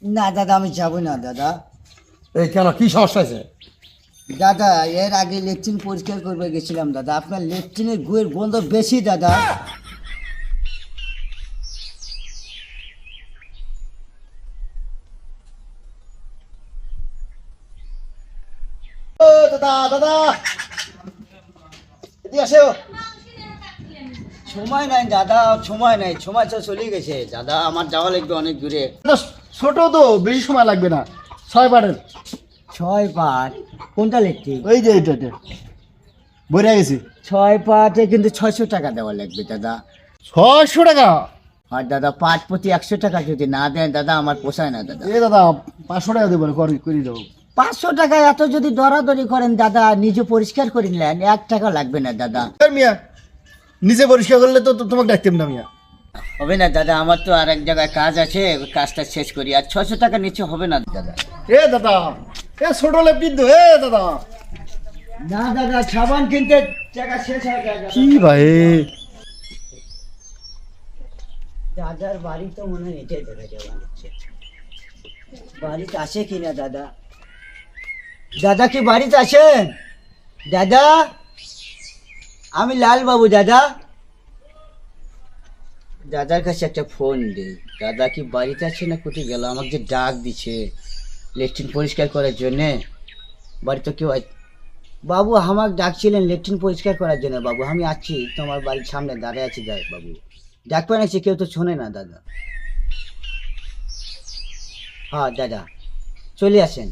না দাদা আমি যাবো না দাদা। এই কেন, কি সমস্যা আছে? দাদা এর আগে লেট্রিন পরিষ্কার করবে গেছিলাম দাদা, আপনার লেট্রিনের গুয়ের গন্ধ বেশি দাদা। ও দাদা, দাদা এদিকে আসো। সময় নাই দাদা, সময় নাই, সময় তো চলে গেছে দাদা, আমার যাওয়া লাগবে অনেক দূরে। দাদা, ছোট তো, বেশি সময় লাগবে না। 6 পাটের। 6 পাট? কোনটা লেট্রিন? ওই যে এইটাতে বইরা গেছি। 6 পাটে কিন্তু 600 টাকা দেওয়া লাগবে দাদা। 600 টাকা? আর দাদা পাট প্রতি 100 টাকা যদি না দেন দাদা আমার পোষায় না দাদা। এ দাদা 500 টাকা দেবো, করে দেবো। 500 টাকা এত যদি দরাদরি করেন দাদা, নিজে পরিষ্কার করে নিলেন, 1 টাকা লাগবে না দাদা। মিয়া, নিজে পরিষ্কার করলে তো তোমাকে ডাকতাম না মিয়া। হবে না দাদা, আমার তো আর এক জায়গায় কাজ আছে, ওই কাজটা শেষ করি। আর 600 টাকা নিচে হবে না দাদা। এ দাদা, এ ছোট লেপটিন তো, এ দাদা। না দাদা, সাবান কিনতে টাকা শেষ হয়ে যায় দাদা। কি ভাই, দাদার বাড়ি তো মনে হয় এটাই দেখা যাওয়া যাচ্ছে। বাড়িতে আসে কিনা দাদা? দাদা কি বাড়িতে আছেন? দাদা, আমি লাল বাবু দাদা। দাদার কাছে একটা ফোন দিই, দাদা কি বাড়িতে আছে না কোথায় গেল? আমাকে যে ডাক দিছে লেট্রিন পরিষ্কার করার জন্যে, বাড়িতে কেউ বাবু আমাকে ডাকছিলেন লেট্রিন পরিষ্কার করার জন্য। বাবু আমি আছি, তোমার বাড়ির সামনে দাঁড়িয়ে আছি বাবু, ডাকবেন আছে, কেউ তো শোনে না দাদা। হ্যাঁ দাদা চলে আসেন।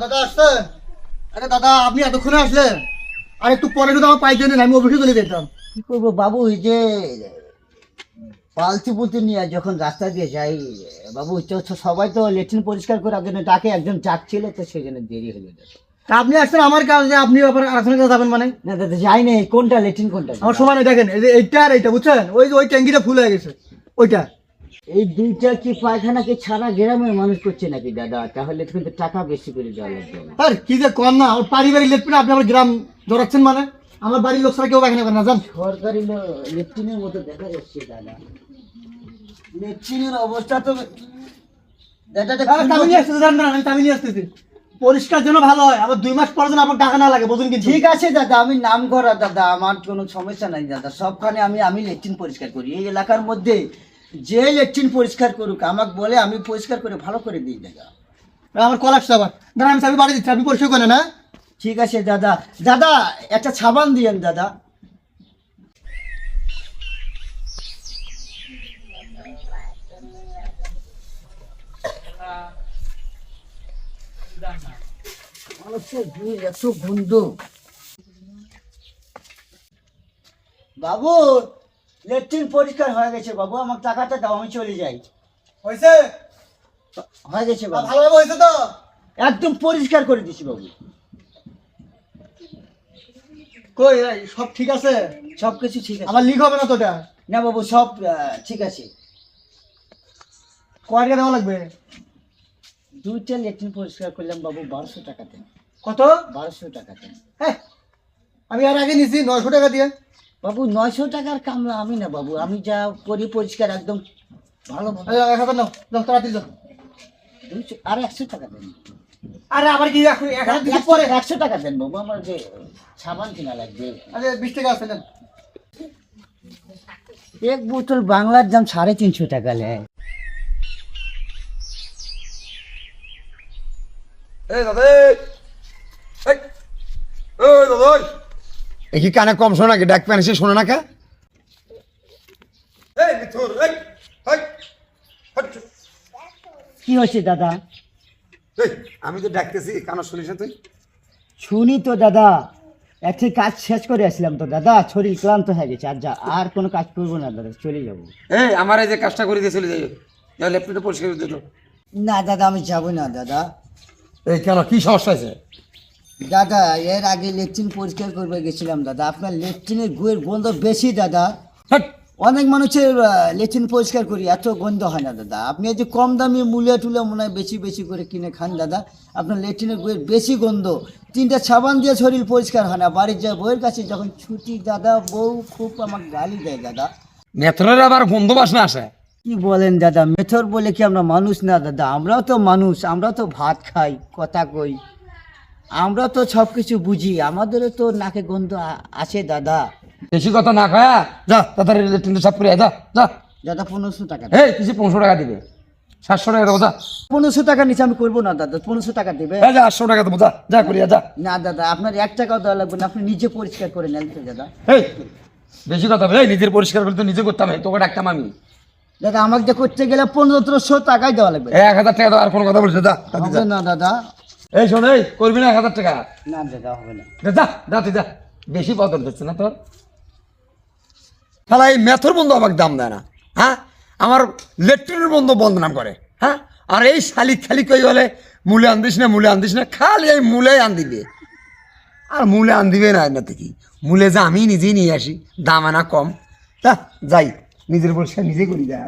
দাদা আসছে? আরে দাদা, আপনি এতক্ষণে আসলেন? আর একটু পরে যদি আমার পাইতেন না, আমি অফিসে চলে যেতাম। কি করবো বাবু, এই যে পালতি পুলতি নিয়ে যখন রাস্তা দিয়ে যাই বাবু, সবাই তো লেট্রিন পরিষ্কার করার জন্য ডাকে, একজন ডাকছিল তো সেই জন্য দেরি হয়ে যাবে। তা আপনি আসছেন আমার কাছে, আপনি আবার আরেকজনের কাছে যাবেন মানে? না দাদা যাই নাই, কোনটা লেট্রিন কোনটা? আমার সময় নেই, দেখেন এই যে এইটা আর এইটা, বুঝছেন? ওই যে ওই ট্যাঙ্কিটা ফুল হয়ে গেছে, ওইটা। এই দুইটা কি পায়খানা কি সারা গ্রামের মানুষ করছে নাকি দাদা? তাহলে কিন্তু টাকা বেশি করে দেওয়া লাগবে। আর কি যে কম না, ওর পারিবারিক লেট্রিন আপনি আমার গ্রাম ধরাচ্ছেন মানে? আমার বাড়ির লোক ছাড়া কেউ পায়খানা করে না, জান? সরকারি লেট্রিনের মতো দেখা যাচ্ছে দাদা, লেট্রিনের অবস্থা তো দাদা। আমি নিয়ে আসতেছি, জান না, আমি নিয়ে আসতেছি। পরিষ্কার জন্য ভালো হয়, আবার 2 মাস পর যেন আপনার টাকা না লাগে, বুঝুন কি? ঠিক আছে দাদা, আমি নাম করা দাদা, আমার কোনো সমস্যা নাই দাদা, সবখানে আমি লেট্রিন পরিষ্কার করি। এই এলাকার মধ্যে যে লেট্রিন পরিষ্কার করুক আমাকে বলে, আমি পরিষ্কার করে ভালো করে দিই দাদা। আমার কল আসছে আবার, দাঁড়া আমি চাবি বাড়ি দিচ্ছি, আপনি পরিষ্কার করেন না? ঠিক আছে দাদা। দাদা একটা সাবান দিয়েন দাদা। এত গন্ধ। বাবু লেট্রিন পরিষ্কার হয়ে গেছে বাবু, আমার টাকাটা দাও, আমি চলে যাই। হয়েছে? হয়ে গেছে বাবু, ভালোভাবে হয়েছে তো? একদম পরিষ্কার করে দিছি বাবু। কই সব ঠিক আছে? সব কিছু ঠিক আছে। আমার লিক হবে না তো এটা? না বাবু সব ঠিক আছে। কয় টাকা দেওয়া লাগবে? 2টা লেট্রিন পরিষ্কার করলাম বাবু, 1200 টাকা দেন। কত? 1200 টাকা দেন। হ্যাঁ, আমি আর আগে নিছি 900 টাকা দিয়ে। বাবু 900 টাকার কামলা আমি না বাবু, আমি যা করি পরিষ্কার একদম ভালো। 1000 নাও, যাও তাড়াতাড়ি যাও। 200 আর 100 টাকা দেন। আরে আবার কি 1000 দিছি পরে? 100 টাকা দেন বাবু, আমার যে সাবান কিনা লাগবে। আরে 20 টাকা আছে নেন। এক বোতল বাংলার দাম 350 টাকা নেয়। এই দাদা, দাদা এই কি কানে কম শোনা, কি ডাক প্যান এসে শোনে না কে? কি হয়েছে দাদা? আমি তো ডাকতেছি, কানে শুনিস না তুই? শুনি তো দাদা, একটি কাজ শেষ করে আসলাম তো দাদা, শরীর ক্লান্ত হয়ে গেছে, আর কোনো কাজ করবো না দাদা, চলে যাবো। এই আমার এই যে কাজটা করে দিয়ে চলে যাই, ল্যাপটপটা পরিষ্কার করে দিল। না দাদা আমি যাবো না দাদা। এই কেন, কি সমস্যা আছে? দাদা এর আগে লেট্রিন পরিষ্কার করবে গেছিলাম দাদা, আপনার লেট্রিনের গুয়ের গন্ধ বেশি দাদা। হাট! অনেক মানুষের লেট্রিন পরিষ্কার করি, এত গন্ধ হয় না দাদা। আপনি এই যে কম দামি মূল্য টুলে মনে হয় বেশি বেশি করে কিনে খান দাদা, আপনার লেট্রিনের গুয়ের বেশি গন্ধ। 3টা সাবান দিয়ে শরীর পরিষ্কার হয় না। বাড়ির যায় বউয়ের কাছে যখন ছুটি দাদা, বউ খুব আমাকে গালি দেয় দাদা। নেত্রের আবার গন্ধ বাসনা আসে। কি বলেন দাদা, মেথর বলে কি আমরা মানুষ না দাদা? আমরাও তো মানুষ, আমরা তো ভাত খাই, কথা কই, আমরা তো সব কিছু বুঝি, আমাদেরও তো নাকে গন্ধ আছে দাদা। বেশি কথা না খায়া যা তাড়াতাড়ি লেট্রিনটা সাফ করে আয়, যা যা। দাদা 1500 টাকা, এই কিছু 500 টাকা দিবে, 700 টাকা দেবো, যা। 1500 টাকা নিচে আমি করবো না দাদা, 1500 টাকা দেবে। এই যা 800 টাকা দেবো, যা যা করিয়া যা। না দাদা, আপনার 1 টাকাও দেওয়া লাগবে না, আপনি নিজে পরিষ্কার করে নেন তো দাদা। এই বেশি কথা বলে, এই নিজের পরিষ্কার করতে নিজে করতাম, এই তোকে ডাকতাম আমি। দাদা আমাকে যে করতে গেলে 1500 টাকাই দেওয়া লাগবে। 1000 টাকা দাও, আর কোনো কথা বলছে, যা তাড়াতাড়ি যা। হবে না দাদা। এই শোন, এই করবি না 1000 টাকা? না দাদা হবে না। যা যা যা, তুই যা, বেশি বদল দিচ্ছে না তোর। শালা এই মেথর বন্ধু আমাকে দাম দেয় না, হ্যাঁ? আমার লেট্রিনের বন্ধু বদনাম করে, হ্যাঁ? আর এই শালিক খালি কই বলে মূলে আনদিস না, মূলে আনদিস না, খালি এই মূলে আন দিবে। আর মূলে আন দিবে না না কি মূলে যা আমি নিজেই নিয়ে আসি, দাম আনা কম। তা যাই, নিজের পরিষ্কার নিজেই করি যায়।